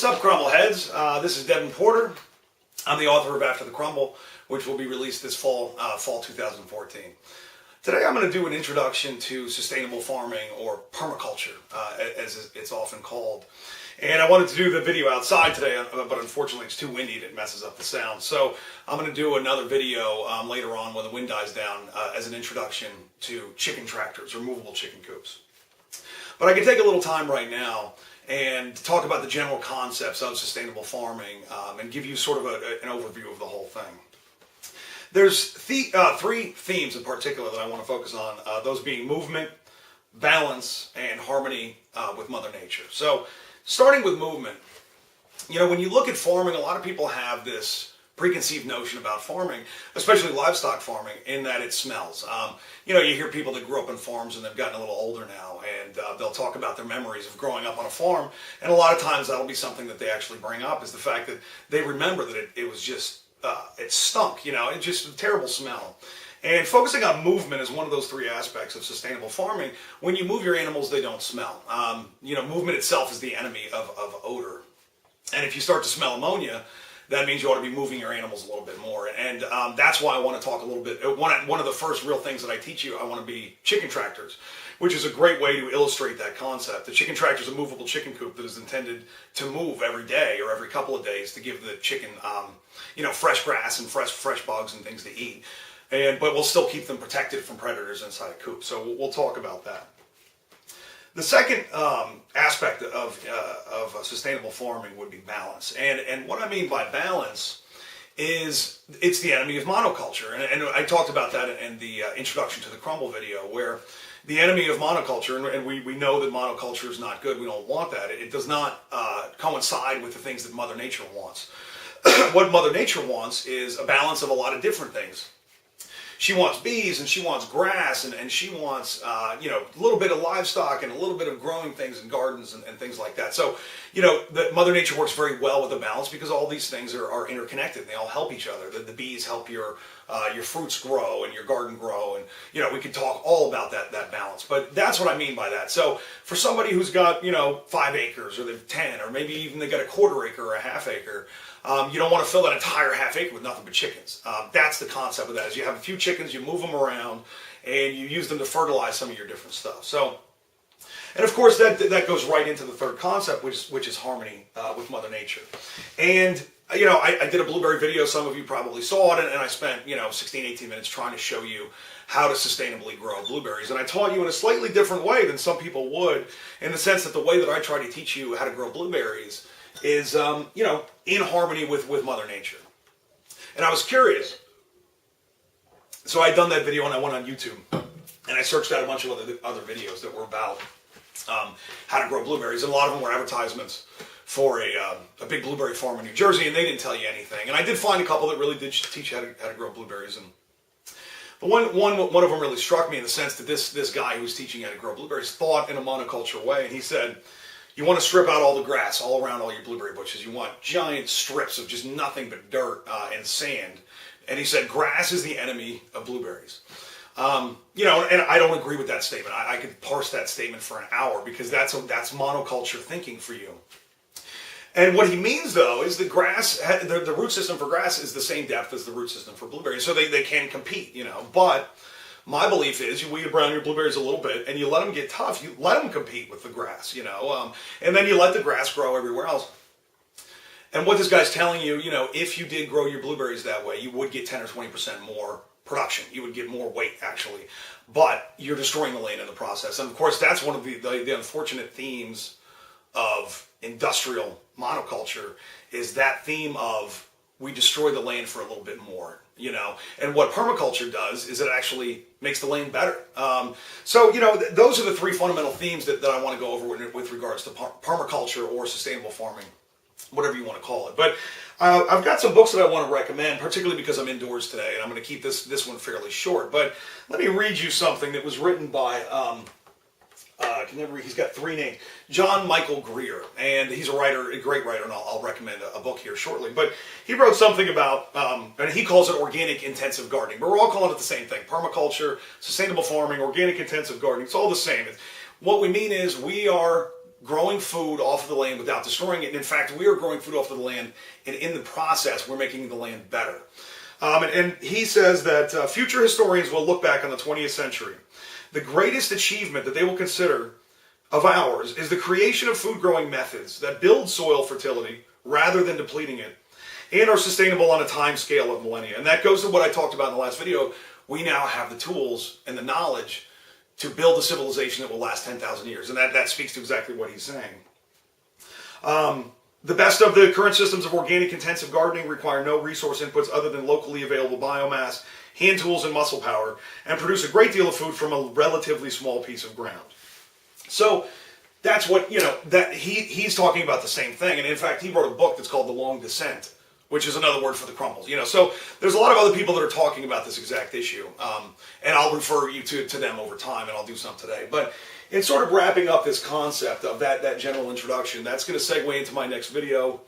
What's up, Crumbleheads? This is Devin Porter. I'm the author of After the Crumble, which will be released this fall 2014. Today I'm going to do an introduction to sustainable farming, or permaculture, as it's often called. And I wanted to do the video outside today, but unfortunately it's too windy and it messes up the sound. So I'm going to do another video later on when the wind dies down as an introduction to chicken tractors, or movable chicken coops. But I can take a little time right now and talk about the general concepts of sustainable farming and give you sort of an overview of the whole thing. There's three themes in particular that I want to focus on, those being movement, balance, and harmony with Mother Nature. So starting with movement, when you look at farming, a lot of people have this preconceived notion about farming, especially livestock farming, in that it smells. You hear people that grew up in farms and they've gotten a little older now, and they'll talk about their memories of growing up on a farm, and a lot of times that'll be something that they actually bring up, is the fact that they remember that it was just, it stunk, it's just a terrible smell. And focusing on movement is one of those three aspects of sustainable farming. When you move your animals, they don't smell. Movement itself is the enemy of odor. And if you start to smell ammonia, that means you ought to be moving your animals a little bit more. And that's why I want to talk a little bit. One of the first real things that I teach you, I want to be chicken tractors, which is a great way to illustrate that concept. The chicken tractor is a movable chicken coop that is intended to move every day or every couple of days to give the chicken, fresh grass and fresh bugs and things to eat. But we'll still keep them protected from predators inside a coop. So we'll talk about that. The second aspect of sustainable farming would be balance. And what I mean by balance is it's the enemy of monoculture. And I talked about that in the introduction to the Crumble video, where the enemy of monoculture, and we know that monoculture is not good, we don't want that. It does not coincide with the things that Mother Nature wants. What Mother Nature wants is a balance of a lot of different things. She wants bees, and she wants grass, and she wants, a little bit of livestock and a little bit of growing things and gardens and things like that. So, the Mother Nature works very well with a balance, because all these things are interconnected. They all help each other. The bees help your fruits grow and your garden grow, and, we could talk all about that balance. But that's what I mean by that. So for somebody who's got, 5 acres, or they've 10, or maybe even they got a quarter acre or a half acre, you don't want to fill that entire half acre with nothing but chickens. That's the concept of that, is you have a few chickens, you move them around, and you use them to fertilize some of your different stuff. So, and of course that goes right into the third concept, which is harmony with Mother Nature. And I did a blueberry video, some of you probably saw it, and I spent 16, 18 minutes trying to show you how to sustainably grow blueberries. And I taught you in a slightly different way than some people would, in the sense that the way that I try to teach you how to grow blueberries is, in harmony with Mother Nature. And I was curious. So I'd done that video, and I went on YouTube, and I searched out a bunch of other videos that were about how to grow blueberries. And a lot of them were advertisements for a big blueberry farm in New Jersey, and they didn't tell you anything. And I did find a couple that really did teach you how to grow blueberries. But one of them really struck me, in the sense that this guy who was teaching how to grow blueberries thought in a monoculture way. And he said, you want to strip out all the grass all around all your blueberry bushes. You want giant strips of just nothing but dirt and sand. And he said, grass is the enemy of blueberries. And I don't agree with that statement. I could parse that statement for an hour, because that's monoculture thinking for you. And what he means, though, is that grass, the root system for grass is the same depth as the root system for blueberries. So they can compete, But my belief is you weed around your blueberries a little bit, and you let them get tough. You let them compete with the grass, and then you let the grass grow everywhere else. And what this guy's telling you, if you did grow your blueberries that way, you would get 10 or 20% more production. You would get more weight, actually. But you're destroying the land in the process. And of course, that's one of the unfortunate themes of industrial monoculture, is that theme of we destroy the land for a little bit more. And what permaculture does is it actually makes the land better. So those are the three fundamental themes that I want to go over with regards to permaculture, or sustainable farming, whatever you want to call it. But I've got some books that I want to recommend, particularly because I'm indoors today, and I'm going to keep this one fairly short. But let me read you something that was written by he's got 3 names. John Michael Greer, and he's a writer, a great writer, and I'll recommend a book here shortly. But he wrote something about, and he calls it organic intensive gardening, but we're all calling it the same thing: permaculture, sustainable farming, organic intensive gardening. It's all the same. What we mean is we are growing food off of the land without destroying it. And in fact, we are growing food off of the land, and in the process, we're making the land better. And he says that future historians will look back on the 20th century. The greatest achievement that they will consider of ours is the creation of food growing methods that build soil fertility rather than depleting it, and are sustainable on a time scale of millennia. And that goes to what I talked about in the last video. We now have the tools and the knowledge to build a civilization that will last 10,000 years. And that speaks to exactly what he's saying. The best of the current systems of organic intensive gardening require no resource inputs other than locally available biomass, hand tools, and muscle power, and produce a great deal of food from a relatively small piece of ground. So that's what, that he's talking about the same thing. And in fact, he wrote a book that's called The Long Descent, which is another word for the crumbles. So there's a lot of other people that are talking about this exact issue. And I'll refer you to them over time, and I'll do some today. But in sort of wrapping up this concept of that general introduction, that's going to segue into my next video,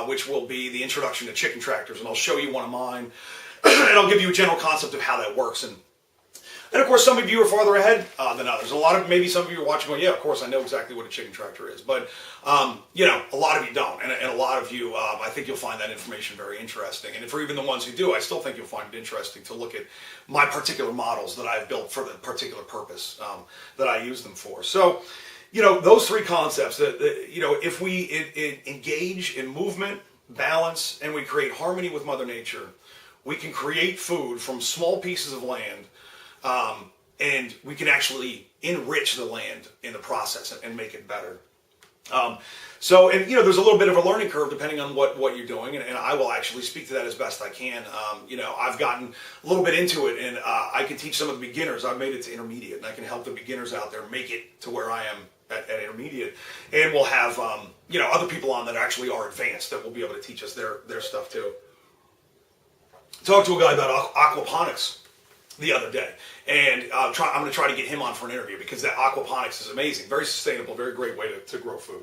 which will be the introduction to chicken tractors. And I'll show you one of mine, and I'll give you a general concept of how that works. And of course, some of you are farther ahead than others. Maybe some of you are watching going, yeah, of course, I know exactly what a chicken tractor is. But, a lot of you don't. And a lot of you, I think you'll find that information very interesting. And for even the ones who do, I still think you'll find it interesting to look at my particular models that I've built for the particular purpose that I use them for. So, those three concepts, if we engage in movement, balance, and we create harmony with Mother Nature, we can create food from small pieces of land. And we can actually enrich the land in the process and make it better. There's a little bit of a learning curve depending on what you're doing, and I will actually speak to that as best I can. I've gotten a little bit into it, and I can teach some of the beginners. I've made it to intermediate, and I can help the beginners out there make it to where I am at intermediate. And we'll have other people on that actually are advanced that will be able to teach us their stuff too. Talked to a guy about aquaponics the other day, and I'm going to try to get him on for an interview because that aquaponics is amazing, very sustainable, very great way to grow food.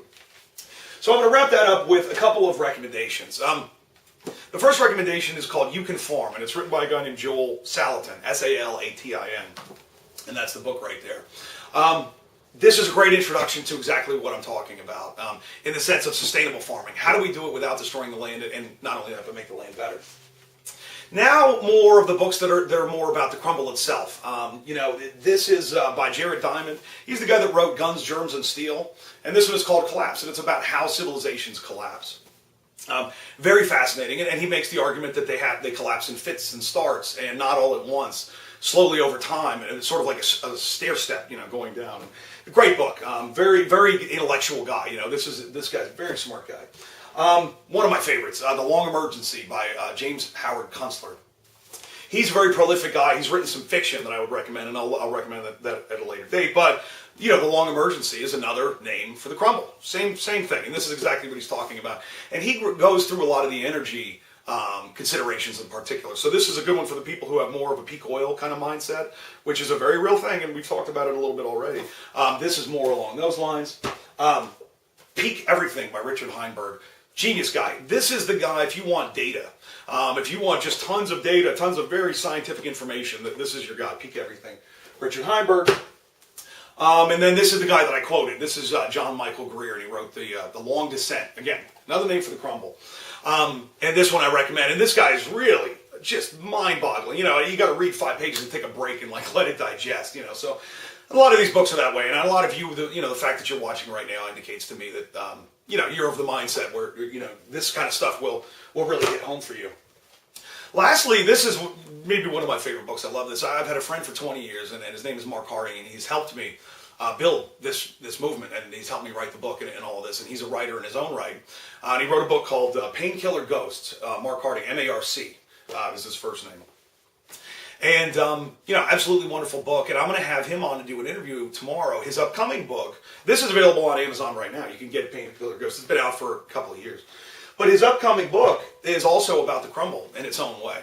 So I'm going to wrap that up with a couple of recommendations. The first recommendation is called You Can Farm, and it's written by a guy named Joel Salatin, S-A-L-A-T-I-N, and that's the book right there. This is a great introduction to exactly what I'm talking about in the sense of sustainable farming. How do we do it without destroying the land, and not only that, but make the land better? Now, more of the books that are more about the crumble itself. This is by Jared Diamond. He's the guy that wrote Guns, Germs, and Steel. And this one is called Collapse, and it's about how civilizations collapse. Very fascinating, and he makes the argument that they collapse in fits and starts, and not all at once, slowly over time, and it's sort of like a stair step, going down. A great book. Very, very intellectual guy. This guy's a very smart guy. One of my favorites, The Long Emergency by James Howard Kunstler. He's a very prolific guy. He's written some fiction that I would recommend, and I'll recommend that at a later date. But, The Long Emergency is another name for the crumble. Same thing, and this is exactly what he's talking about. And he goes through a lot of the energy considerations in particular. So this is a good one for the people who have more of a peak oil kind of mindset, which is a very real thing, and we've talked about it a little bit already. This is more along those lines. Peak Everything by Richard Heinberg. Genius guy. This is the guy, if you want data, if you want just tons of data, tons of very scientific information, this is your guy, Peak Everything. Richard Heinberg. And then this is the guy that I quoted. This is John Michael Greer, and he wrote The Long Descent. Again, another name for the crumble. And this one I recommend. And this guy is really just mind-boggling. You got to read 5 pages and take a break and let it digest. So a lot of these books are that way, and a lot of you, the fact that you're watching right now indicates to me that you're of the mindset where this kind of stuff will really hit home for you. Lastly, this is maybe one of my favorite books. I love this. I've had a friend for 20 years, and his name is Mark Harding, and he's helped me build this movement, and he's helped me write the book and all of this, and he's a writer in his own right. And he wrote a book called Painkiller Ghosts, Mark Harding, M-A-R-C is his first name. And, absolutely wonderful book. And I'm going to have him on to do an interview tomorrow. His upcoming book, this is available on Amazon right now. You can get Painkiller Ghosts. It's been out for a couple of years. But his upcoming book is also about the crumble in its own way.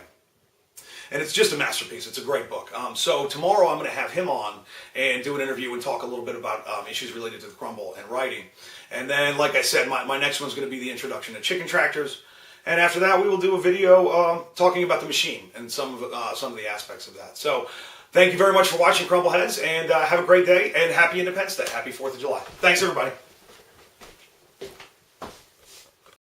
And it's just a masterpiece. It's a great book. So tomorrow I'm going to have him on and do an interview and talk a little bit about issues related to the crumble and writing. And then, like I said, my next one's going to be the introduction to chicken tractors. And after that, we will do a video talking about the machine and some of the aspects of that. So thank you very much for watching, Crumbleheads, and have a great day, and happy Independence Day. Happy 4th of July. Thanks, everybody.